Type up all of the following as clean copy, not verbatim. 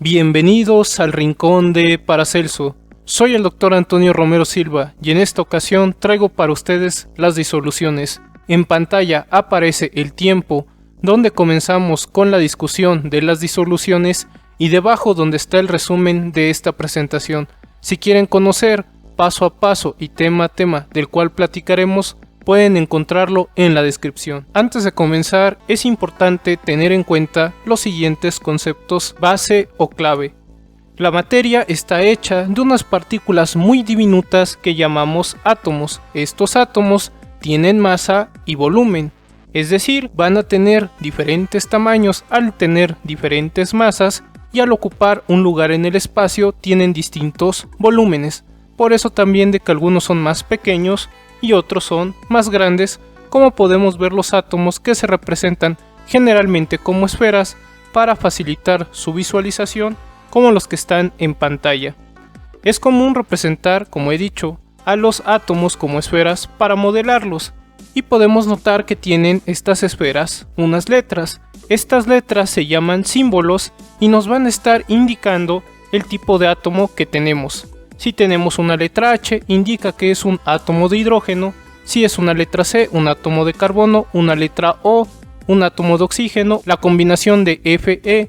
Bienvenidos al rincón de Paracelso. Soy el Dr. Antonio Romero Silva y en esta ocasión traigo para ustedes las disoluciones. En pantalla aparece el tiempo donde comenzamos con la discusión de las disoluciones y debajo donde está el resumen de esta presentación. Si quieren conocer paso a paso y tema a tema del cual platicaremos, pueden encontrarlo en la descripción. Antes de comenzar, es importante tener en cuenta los siguientes conceptos base o clave. La materia está hecha de unas partículas muy diminutas que llamamos átomos. Estos átomos tienen masa y volumen, es decir, van a tener diferentes tamaños al tener diferentes masas y al ocupar un lugar en el espacio tienen distintos volúmenes. Por eso también de que algunos son más pequeños y otros son más grandes, como podemos ver los átomos que se representan generalmente como esferas para facilitar su visualización, como los que están en pantalla. Es común representar, como he dicho, a los átomos como esferas para modelarlos, y podemos notar que tienen estas esferas unas letras. Estas letras se llaman símbolos y nos van a estar indicando el tipo de átomo que tenemos. Si tenemos una letra H, indica que es un átomo de hidrógeno. Si es una letra C, un átomo de carbono. Una letra O, un átomo de oxígeno. La combinación de Fe,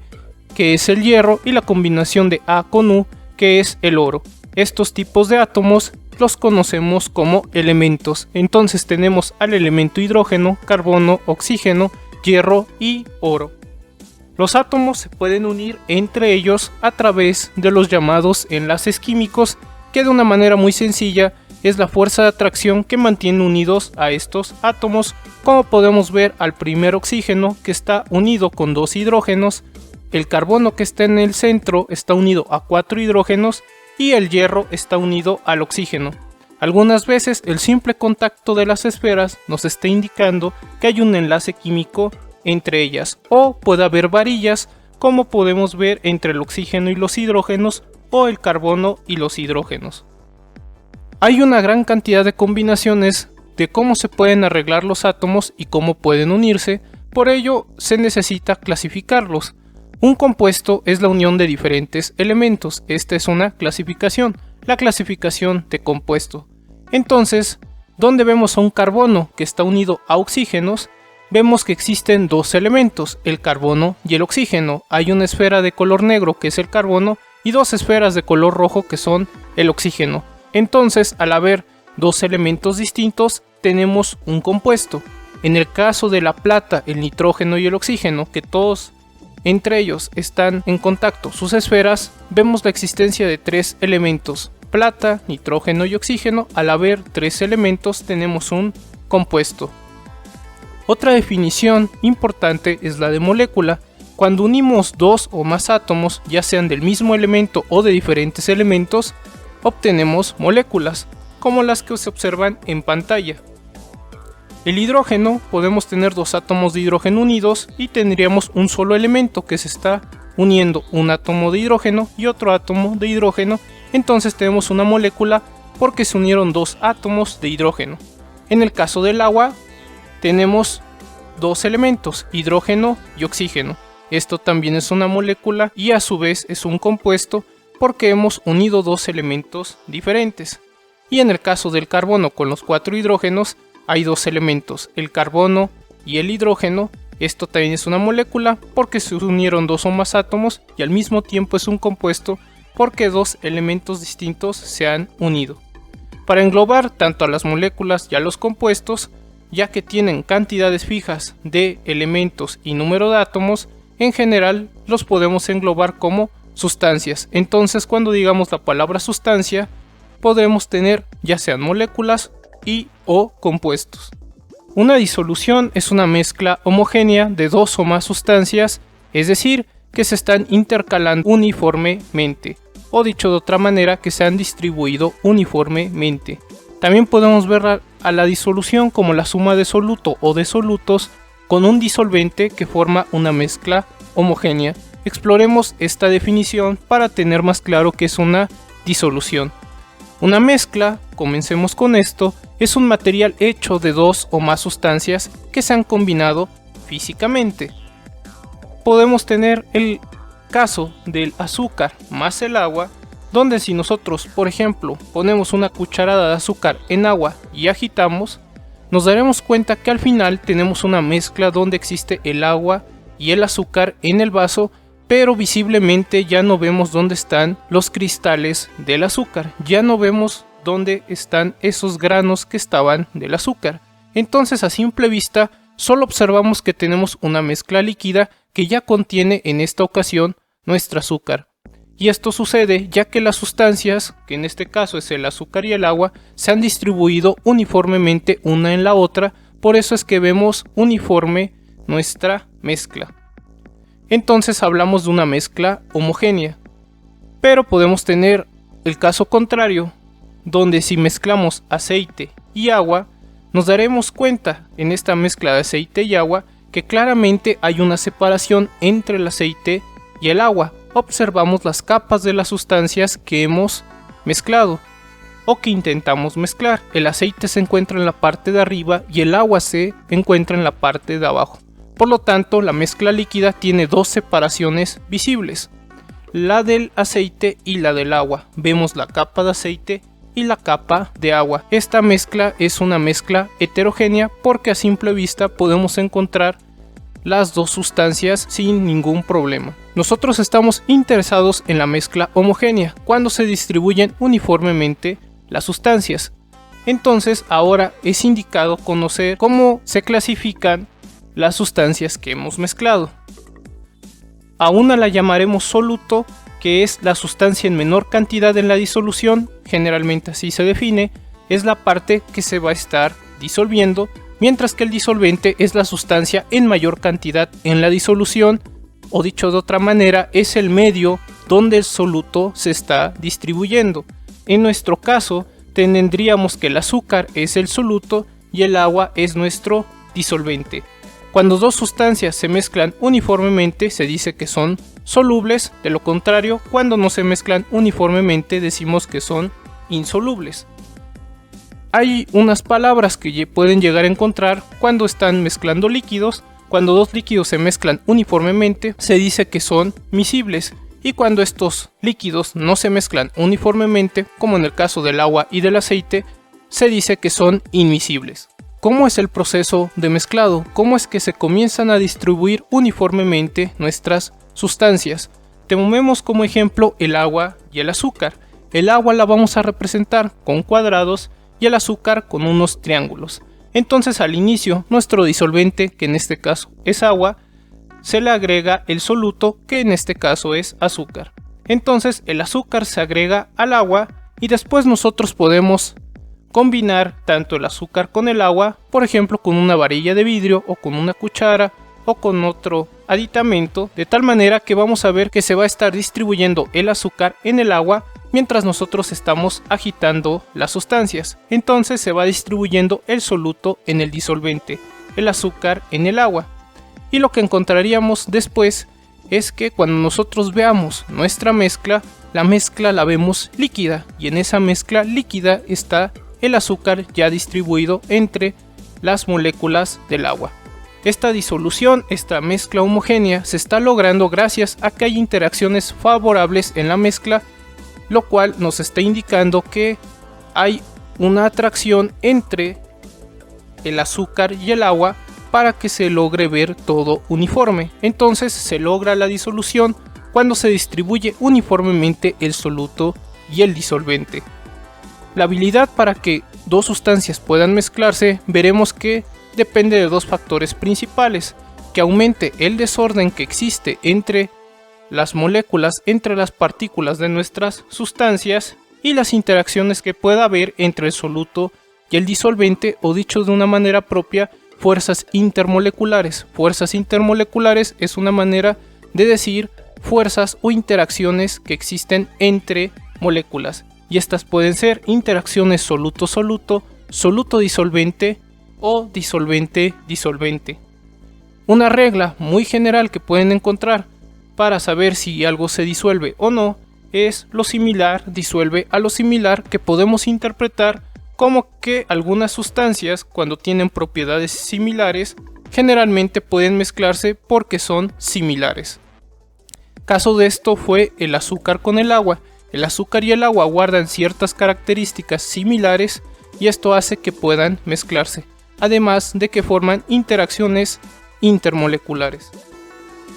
que es el hierro, y la combinación de A con U, que es el oro. Estos tipos de átomos los conocemos como elementos. Entonces tenemos al elemento hidrógeno, carbono, oxígeno, hierro y oro. Los átomos se pueden unir entre ellos a través de los llamados enlaces químicos, que de una manera muy sencilla es la fuerza de atracción que mantiene unidos a estos átomos, como podemos ver al primer oxígeno que está unido con dos hidrógenos, el carbono que está en el centro está unido a 4 hidrógenos y el hierro está unido al oxígeno. Algunas veces el simple contacto de las esferas nos está indicando que hay un enlace químico entre ellas, o puede haber varillas, como podemos ver entre el oxígeno y los hidrógenos o el carbono y los hidrógenos. Hay una gran cantidad de combinaciones de cómo se pueden arreglar los átomos y cómo pueden unirse, por ello se necesita clasificarlos. Un compuesto es la unión de diferentes elementos. Esta es una clasificación, la clasificación de compuesto. Entonces, donde vemos a un carbono que está unido a oxígenos, vemos que existen dos elementos, el carbono y el oxígeno. Hay una esfera de color negro que es el carbono y dos esferas de color rojo que son el oxígeno. Entonces, al haber dos elementos distintos, tenemos un compuesto. En el caso de la plata, el nitrógeno y el oxígeno, que todos entre ellos están en contacto sus esferas, vemos la existencia de tres elementos, plata, nitrógeno y oxígeno. Al haber tres elementos tenemos un compuesto. Otra definición importante es la de molécula. Cuando unimos dos o más átomos, ya sean del mismo elemento o de diferentes elementos, obtenemos moléculas, como las que se observan en pantalla. El hidrógeno, podemos tener dos átomos de hidrógeno unidos y tendríamos un solo elemento que se está uniendo un átomo de hidrógeno y otro átomo de hidrógeno, entonces tenemos una molécula porque se unieron dos átomos de hidrógeno. En el caso del agua, tenemos dos elementos, hidrógeno y oxígeno. Esto también es una molécula y a su vez es un compuesto porque hemos unido dos elementos diferentes. Y en el caso del carbono con los 4 hidrógenos, hay dos elementos, el carbono y el hidrógeno. Esto también es una molécula porque se unieron dos o más átomos y al mismo tiempo es un compuesto porque dos elementos distintos se han unido. Para englobar tanto a las moléculas y a los compuestos, ya que tienen cantidades fijas de elementos y número de átomos, en general los podemos englobar como sustancias. Entonces, cuando digamos la palabra sustancia, podremos tener ya sean moléculas y o compuestos. Una disolución es una mezcla homogénea de dos o más sustancias, es decir, que se están intercalando uniformemente, o dicho de otra manera, que se han distribuido uniformemente. También podemos ver a la disolución como la suma de soluto o de solutos con un disolvente que forma una mezcla homogénea. Exploremos esta definición para tener más claro qué es una disolución. Una mezcla, comencemos con esto, es un material hecho de dos o más sustancias que se han combinado físicamente. Podemos tener el caso del azúcar más el agua, donde si nosotros, por ejemplo, ponemos una cucharada de azúcar en agua y agitamos, nos daremos cuenta que al final tenemos una mezcla donde existe el agua y el azúcar en el vaso, pero visiblemente ya no vemos dónde están los cristales del azúcar, ya no vemos dónde están esos granos que estaban del azúcar. Entonces, a simple vista, solo observamos que tenemos una mezcla líquida que ya contiene en esta ocasión nuestro azúcar. Y esto sucede ya que las sustancias, que en este caso es el azúcar y el agua, se han distribuido uniformemente una en la otra, por eso es que vemos uniforme nuestra mezcla. Entonces hablamos de una mezcla homogénea. Pero podemos tener el caso contrario, donde si mezclamos aceite y agua, nos daremos cuenta en esta mezcla de aceite y agua que claramente hay una separación entre el aceite y el agua. Observamos las capas de las sustancias que hemos mezclado o que intentamos mezclar. El aceite se encuentra en la parte de arriba y el agua se encuentra en la parte de abajo. Por lo tanto, la mezcla líquida tiene dos separaciones visibles, la del aceite y la del agua. Vemos la capa de aceite y la capa de agua. Esta mezcla es una mezcla heterogénea porque a simple vista podemos encontrar las dos sustancias sin ningún problema. Nosotros estamos interesados en la mezcla homogénea, cuando se distribuyen uniformemente las sustancias. Entonces ahora es indicado conocer cómo se clasifican las sustancias que hemos mezclado. A una la llamaremos soluto, que es la sustancia en menor cantidad en la disolución, generalmente así se define, es la parte que se va a estar disolviendo, mientras que el disolvente es la sustancia en mayor cantidad en la disolución, o dicho de otra manera, es el medio donde el soluto se está distribuyendo. En nuestro caso, tendríamos que el azúcar es el soluto y el agua es nuestro disolvente. Cuando dos sustancias se mezclan uniformemente, se dice que son solubles, de lo contrario, cuando no se mezclan uniformemente, decimos que son insolubles. Hay unas palabras que pueden llegar a encontrar cuando están mezclando líquidos. Cuando dos líquidos se mezclan uniformemente, se dice que son miscibles. Y cuando estos líquidos no se mezclan uniformemente, como en el caso del agua y del aceite, se dice que son inmiscibles. ¿Cómo es el proceso de mezclado? ¿Cómo es que se comienzan a distribuir uniformemente nuestras sustancias? Tomemos como ejemplo el agua y el azúcar. El agua la vamos a representar con cuadrados y el azúcar con unos triángulos. Entonces al inicio nuestro disolvente, que en este caso es agua, se le agrega el soluto, que en este caso es azúcar. Entonces el azúcar se agrega al agua y después nosotros podemos combinar tanto el azúcar con el agua, por ejemplo con una varilla de vidrio o con una cuchara o con otro aditamento, de tal manera que vamos a ver que se va a estar distribuyendo el azúcar en el agua mientras nosotros estamos agitando las sustancias. Entonces se va distribuyendo el soluto en el disolvente, el azúcar en el agua. Y lo que encontraríamos después es que cuando nosotros veamos nuestra mezcla, la mezcla la vemos líquida, y en esa mezcla líquida está el azúcar ya distribuido entre las moléculas del agua. Esta disolución, esta mezcla homogénea, se está logrando gracias a que hay interacciones favorables en la mezcla, lo cual nos está indicando que hay una atracción entre el azúcar y el agua para que se logre ver todo uniforme. Entonces se logra la disolución cuando se distribuye uniformemente el soluto y el disolvente. La habilidad para que dos sustancias puedan mezclarse, veremos que depende de dos factores principales: que aumente el desorden que existe entre las moléculas, entre las partículas de nuestras sustancias, y las interacciones que pueda haber entre el soluto y el disolvente, o dicho de una manera propia, fuerzas intermoleculares. Fuerzas intermoleculares es una manera de decir fuerzas o interacciones que existen entre moléculas, y estas pueden ser interacciones soluto-soluto, soluto-disolvente o disolvente-disolvente. Una regla muy general que pueden encontrar para saber si algo se disuelve o no es lo similar disuelve a lo similar, que podemos interpretar como que algunas sustancias, cuando tienen propiedades similares, generalmente pueden mezclarse porque son similares. Caso de esto fue el azúcar con el agua. El azúcar y el agua guardan ciertas características similares y esto hace que puedan mezclarse, además de que forman interacciones intermoleculares.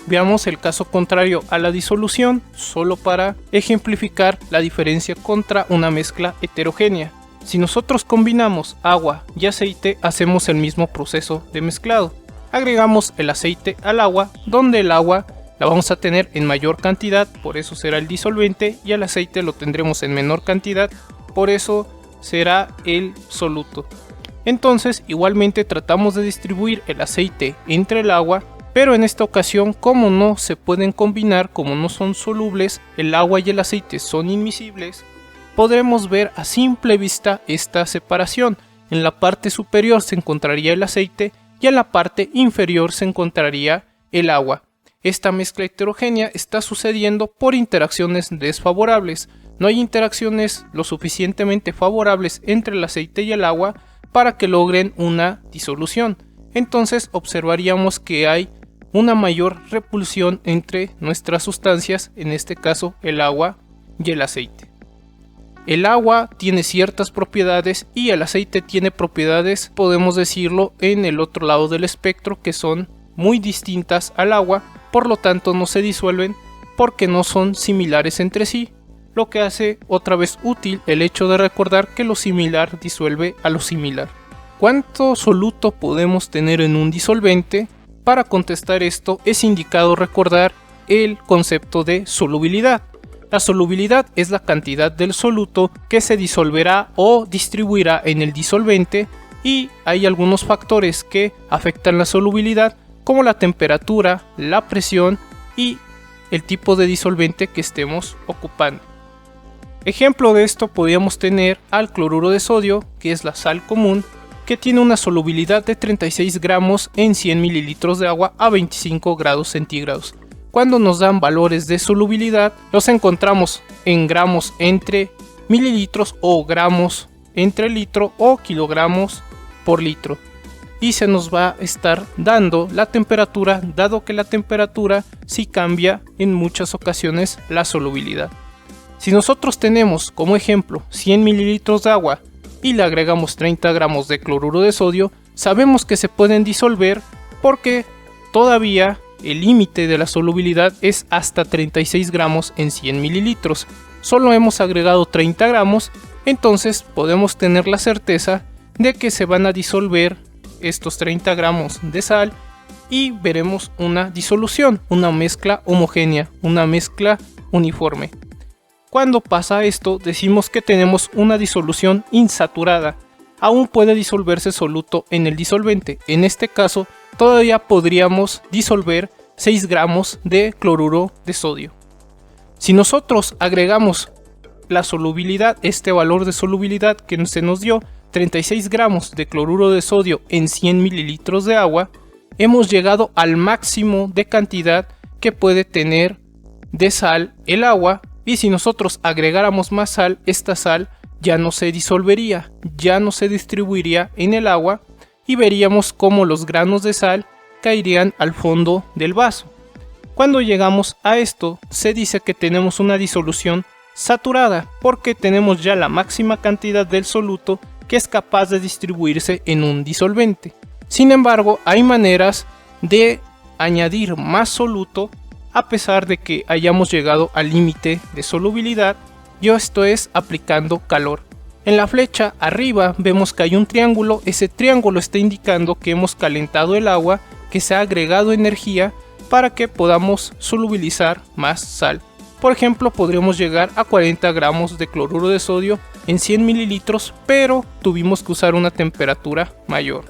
Veamos el caso contrario a la disolución, solo para ejemplificar la diferencia contra una mezcla heterogénea. Si nosotros combinamos agua y aceite, hacemos el mismo proceso de mezclado. Agregamos el aceite al agua, donde el agua la vamos a tener en mayor cantidad, por eso será el disolvente, y el aceite lo tendremos en menor cantidad, por eso será el soluto. Entonces, igualmente tratamos de distribuir el aceite entre el agua, pero en esta ocasión, como no se pueden combinar, como no son solubles, el agua y el aceite son inmiscibles, podremos ver a simple vista esta separación. En la parte superior se encontraría el aceite y en la parte inferior se encontraría el agua. Esta mezcla heterogénea está sucediendo por interacciones desfavorables. No hay interacciones lo suficientemente favorables entre el aceite y el agua para que logren una disolución. Entonces observaríamos que hay una mayor repulsión entre nuestras sustancias, en este caso el agua y el aceite. El agua tiene ciertas propiedades y el aceite tiene propiedades, podemos decirlo, en el otro lado del espectro, que son muy distintas al agua, por lo tanto no se disuelven porque no son similares entre sí, lo que hace otra vez útil el hecho de recordar que lo similar disuelve a lo similar. ¿Cuánto soluto podemos tener en un disolvente? Para contestar esto es indicado recordar el concepto de solubilidad. La solubilidad es la cantidad del soluto que se disolverá o distribuirá en el disolvente, y hay algunos factores que afectan la solubilidad, como la temperatura, la presión y el tipo de disolvente que estemos ocupando. Ejemplo de esto podríamos tener al cloruro de sodio, que es la sal común, que tiene una solubilidad de 36 gramos en 100 mililitros de agua a 25 grados centígrados. Cuando nos dan valores de solubilidad, los encontramos en gramos entre mililitros o gramos entre litro o kilogramos por litro. Y se nos va a estar dando la temperatura, dado que la temperatura sí cambia en muchas ocasiones la solubilidad. Si nosotros tenemos como ejemplo 100 mililitros de agua y le agregamos 30 gramos de cloruro de sodio, sabemos que se pueden disolver porque todavía el límite de la solubilidad es hasta 36 gramos en 100 mililitros. Solo hemos agregado 30 gramos, entonces podemos tener la certeza de que se van a disolver estos 30 gramos de sal y veremos una disolución, una mezcla homogénea, una mezcla uniforme. Cuando pasa esto, decimos que tenemos una disolución insaturada. Aún puede disolverse soluto en el disolvente. En este caso, todavía podríamos disolver 6 gramos de cloruro de sodio. Si nosotros agregamos la solubilidad, este valor de solubilidad que se nos dio, 36 gramos de cloruro de sodio en 100 mililitros de agua, hemos llegado al máximo de cantidad que puede tener de sal el agua. Y si nosotros agregáramos más sal, esta sal ya no se disolvería, ya no se distribuiría en el agua y veríamos cómo los granos de sal caerían al fondo del vaso. Cuando llegamos a esto, se dice que tenemos una disolución saturada porque tenemos ya la máxima cantidad del soluto que es capaz de distribuirse en un disolvente. Sin embargo, hay maneras de añadir más soluto a pesar de que hayamos llegado al límite de solubilidad, y esto es aplicando calor. En la flecha arriba vemos que hay un triángulo. Ese triángulo está indicando que hemos calentado el agua, que se ha agregado energía para que podamos solubilizar más sal. Por ejemplo, podríamos llegar a 40 gramos de cloruro de sodio en 100 mililitros, pero tuvimos que usar una temperatura mayor.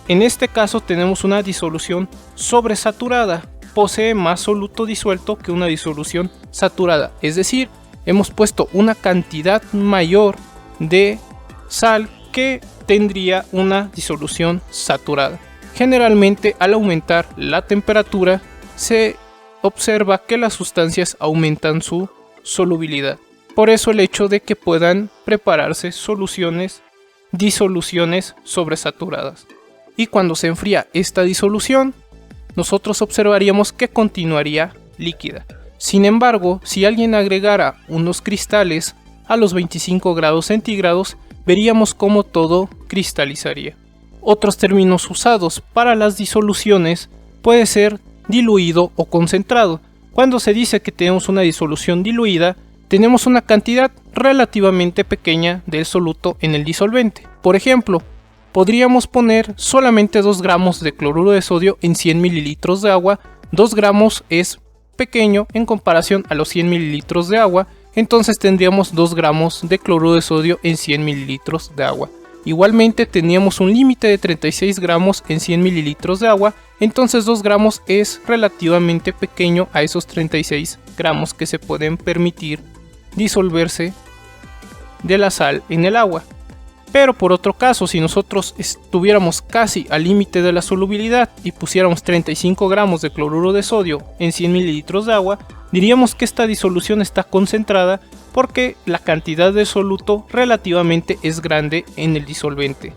En este caso tenemos una disolución sobresaturada. Posee más soluto disuelto que una disolución saturada, es decir, hemos puesto una cantidad mayor de sal que tendría una disolución saturada. Generalmente, al aumentar la temperatura, se observa que las sustancias aumentan su solubilidad. Por eso el hecho de que puedan prepararse disoluciones sobresaturadas. Y cuando se enfría esta disolución, nosotros observaríamos que continuaría líquida. Sin embargo, si alguien agregara unos cristales a los 25 grados centígrados, veríamos cómo todo cristalizaría. Otros términos usados para las disoluciones puede ser diluido o concentrado. Cuando se dice que tenemos una disolución diluida, tenemos una cantidad relativamente pequeña del soluto en el disolvente. Por ejemplo, podríamos poner solamente 2 gramos de cloruro de sodio en 100 mililitros de agua. 2 gramos es pequeño en comparación a los 100 mililitros de agua, entonces tendríamos 2 gramos de cloruro de sodio en 100 mililitros de agua. Igualmente teníamos un límite de 36 gramos en 100 mililitros de agua, entonces 2 gramos es relativamente pequeño a esos 36 gramos que se pueden permitir disolverse de la sal en el agua. Pero por otro caso, si nosotros estuviéramos casi al límite de la solubilidad y pusiéramos 35 gramos de cloruro de sodio en 100 mililitros de agua, diríamos que esta disolución está concentrada porque la cantidad de soluto relativamente es grande en el disolvente.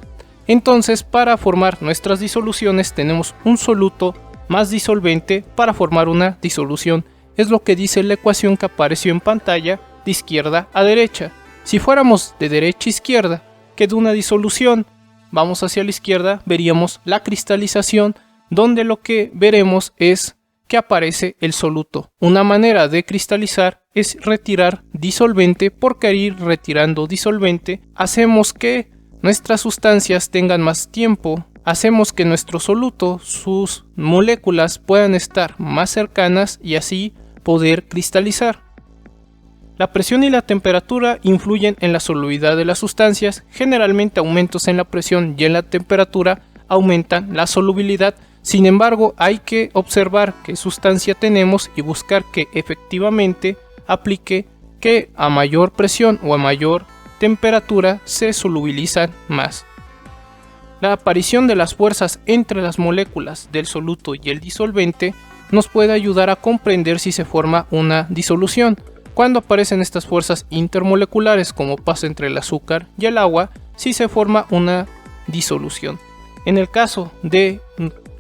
Entonces, para formar nuestras disoluciones tenemos un soluto más disolvente para formar una disolución. Es lo que dice la ecuación que apareció en pantalla de izquierda a derecha. Si fuéramos de derecha a izquierda, que de una disolución vamos hacia la izquierda, veríamos la cristalización, donde lo que veremos es que aparece el soluto. Una manera de cristalizar es retirar disolvente, porque al ir retirando disolvente hacemos que nuestras sustancias tengan más tiempo, hacemos que nuestro soluto, sus moléculas puedan estar más cercanas y así poder cristalizar. La presión y la temperatura influyen en la solubilidad de las sustancias. Generalmente aumentos en la presión y en la temperatura aumentan la solubilidad. Sin embargo, hay que observar qué sustancia tenemos y buscar que efectivamente aplique que a mayor presión o a mayor temperatura se solubilizan más. La aparición de las fuerzas entre las moléculas del soluto y el disolvente nos puede ayudar a comprender si se forma una disolución. Cuando aparecen estas fuerzas intermoleculares, como pasa entre el azúcar y el agua, sí se forma una disolución. En el caso de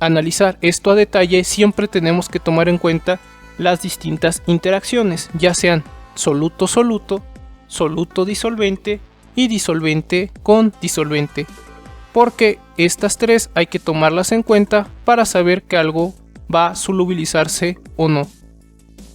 analizar esto a detalle, siempre tenemos que tomar en cuenta las distintas interacciones, ya sean soluto-soluto, soluto-disolvente y disolvente con disolvente, porque estas tres hay que tomarlas en cuenta para saber que algo va a solubilizarse o no.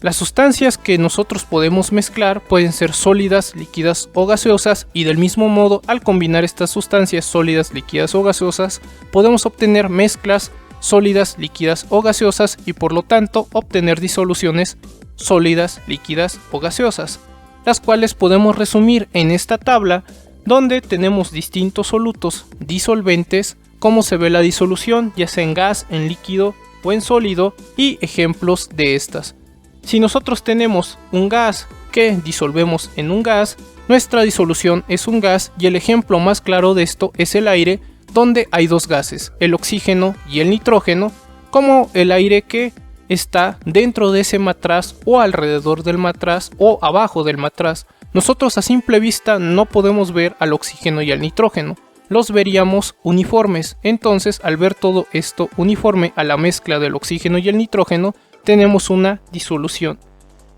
Las sustancias que nosotros podemos mezclar pueden ser sólidas, líquidas o gaseosas, y del mismo modo, al combinar estas sustancias sólidas, líquidas o gaseosas, podemos obtener mezclas sólidas, líquidas o gaseosas y por lo tanto obtener disoluciones sólidas, líquidas o gaseosas, las cuales podemos resumir en esta tabla, donde tenemos distintos solutos disolventes, cómo se ve la disolución, ya sea en gas, en líquido o en sólido, y ejemplos de estas. Si nosotros tenemos un gas que disolvemos en un gas, nuestra disolución es un gas, y el ejemplo más claro de esto es el aire, donde hay dos gases, el oxígeno y el nitrógeno, como el aire que está dentro de ese matraz o alrededor del matraz o abajo del matraz. Nosotros a simple vista no podemos ver al oxígeno y al nitrógeno, los veríamos uniformes. Entonces, al ver todo esto uniforme a la mezcla del oxígeno y el nitrógeno, tenemos una disolución.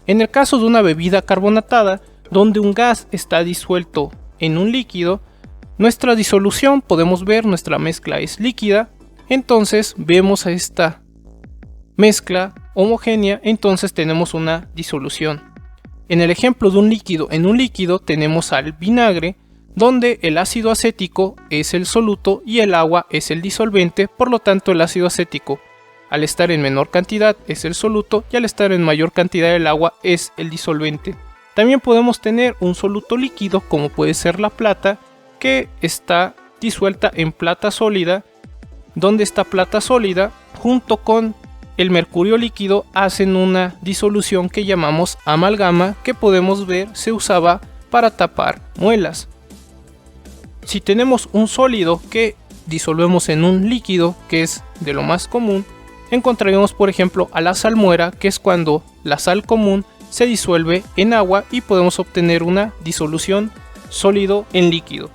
En el caso de una bebida carbonatada, donde un gas está disuelto en un líquido, nuestra disolución, podemos ver, nuestra mezcla es líquida, entonces vemos a esta mezcla homogénea, entonces tenemos una disolución. En el ejemplo de un líquido, en un líquido tenemos al vinagre, donde el ácido acético es el soluto y el agua es el disolvente, por lo tanto el ácido acético, al estar en menor cantidad, es el soluto, y al estar en mayor cantidad el agua es el disolvente. También podemos tener un soluto líquido, como puede ser la plata, que está disuelta en plata sólida, donde esta plata sólida junto con el mercurio líquido hacen una disolución que llamamos amalgama, que podemos ver se usaba para tapar muelas. Si tenemos un sólido que disolvemos en un líquido, que es de lo más común, encontraremos por ejemplo a la salmuera, que es cuando la sal común se disuelve en agua y podemos obtener una disolución sólido en líquido.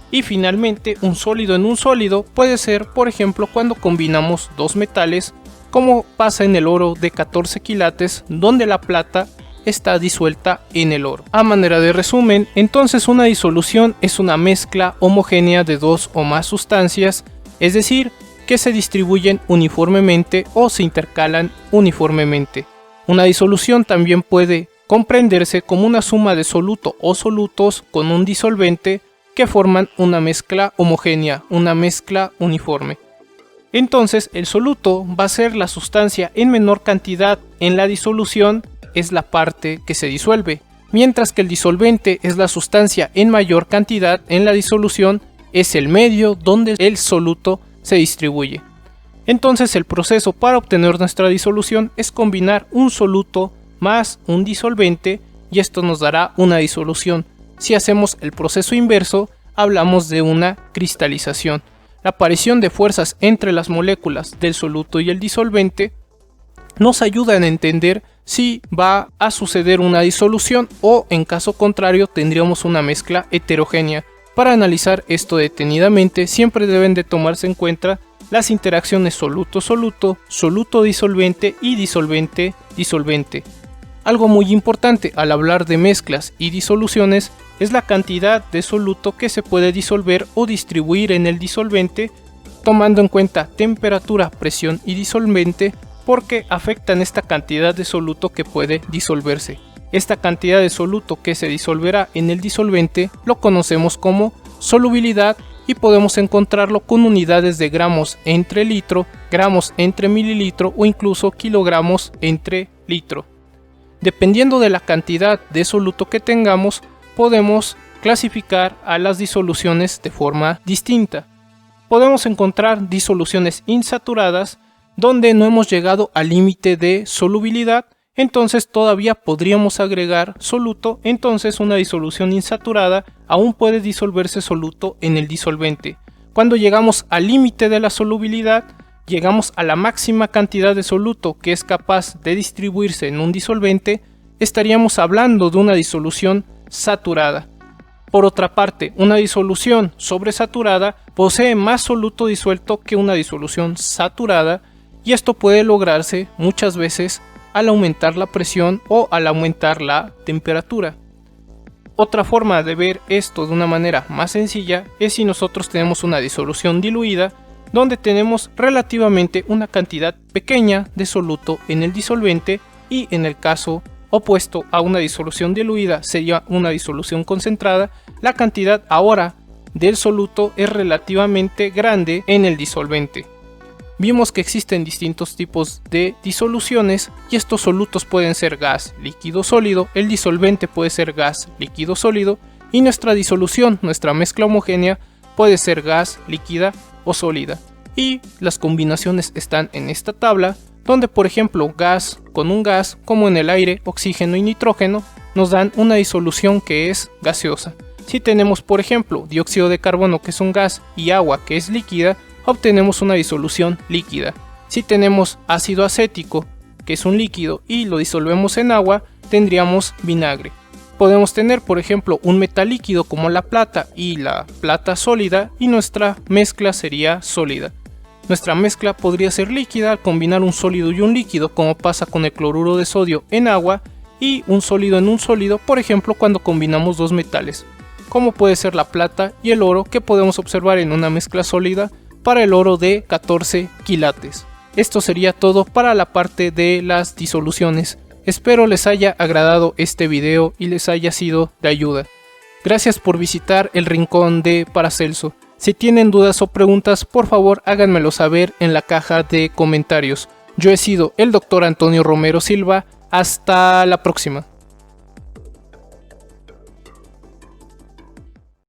Y finalmente, un sólido en un sólido puede ser por ejemplo cuando combinamos dos metales como pasa en el oro de 14 quilates, donde la plata está disuelta en el oro. A manera de resumen, entonces una disolución es una mezcla homogénea de dos o más sustancias, es decir, que se distribuyen uniformemente o se intercalan uniformemente. Una disolución también puede comprenderse como una suma de soluto o solutos con un disolvente que forman una mezcla homogénea, una mezcla uniforme. Entonces el soluto va a ser la sustancia en menor cantidad en la disolución, es la parte que se disuelve, mientras que el disolvente es la sustancia en mayor cantidad en la disolución, es el medio donde el soluto se distribuye. Entonces el proceso para obtener nuestra disolución es combinar un soluto más un disolvente y esto nos dará una disolución. Si hacemos el proceso inverso, hablamos de una cristalización. La aparición de fuerzas entre las moléculas del soluto y el disolvente nos ayuda a entender si va a suceder una disolución o en caso contrario tendríamos una mezcla heterogénea. Para analizar esto detenidamente siempre deben de tomarse en cuenta las interacciones soluto-soluto, soluto-disolvente y disolvente-disolvente. Algo muy importante al hablar de mezclas y disoluciones es la cantidad de soluto que se puede disolver o distribuir en el disolvente, tomando en cuenta temperatura, presión y disolvente, porque afectan esta cantidad de soluto que puede disolverse. Esta cantidad de soluto que se disolverá en el disolvente lo conocemos como solubilidad y podemos encontrarlo con unidades de gramos entre litro, gramos entre mililitro o incluso kilogramos entre litro. Dependiendo de la cantidad de soluto que tengamos, podemos clasificar a las disoluciones de forma distinta. Podemos encontrar disoluciones insaturadas, donde no hemos llegado al límite de solubilidad, entonces todavía podríamos agregar soluto, entonces una disolución insaturada aún puede disolverse soluto en el disolvente. Cuando llegamos al límite de la solubilidad, llegamos a la máxima cantidad de soluto que es capaz de distribuirse en un disolvente, estaríamos hablando de una disolución saturada. Por otra parte, una disolución sobresaturada posee más soluto disuelto que una disolución saturada, y esto puede lograrse muchas veces al aumentar la presión o al aumentar la temperatura. Otra forma de ver esto de una manera más sencilla es si nosotros tenemos una disolución diluida, donde tenemos relativamente una cantidad pequeña de soluto en el disolvente, y en el caso opuesto a una disolución diluida sería una disolución concentrada, la cantidad ahora del soluto es relativamente grande en el disolvente. Vimos que existen distintos tipos de disoluciones y estos solutos pueden ser gas, líquido, sólido, el disolvente puede ser gas, líquido, sólido y nuestra disolución, nuestra mezcla homogénea puede ser gas, líquida o sólida. Y las combinaciones están en esta tabla, donde por ejemplo gas con un gas como en el aire, oxígeno y nitrógeno nos dan una disolución que es gaseosa. Si tenemos por ejemplo dióxido de carbono que es un gas y agua que es líquida, obtenemos una disolución líquida. Si tenemos ácido acético, que es un líquido, y lo disolvemos en agua, tendríamos vinagre. Podemos tener, por ejemplo, un metal líquido como la plata y la plata sólida, y nuestra mezcla sería sólida. Nuestra mezcla podría ser líquida al combinar un sólido y un líquido, como pasa con el cloruro de sodio en agua, y un sólido en un sólido, por ejemplo, cuando combinamos dos metales, como puede ser la plata y el oro, que podemos observar en una mezcla sólida para el oro de 14 quilates. Esto sería todo para la parte de las disoluciones. Espero les haya agradado este video y les haya sido de ayuda. Gracias por visitar el rincón de Paracelso. Si tienen dudas o preguntas, por favor háganmelo saber en la caja de comentarios. Yo he sido el Dr. Antonio Romero Silva. Hasta la próxima.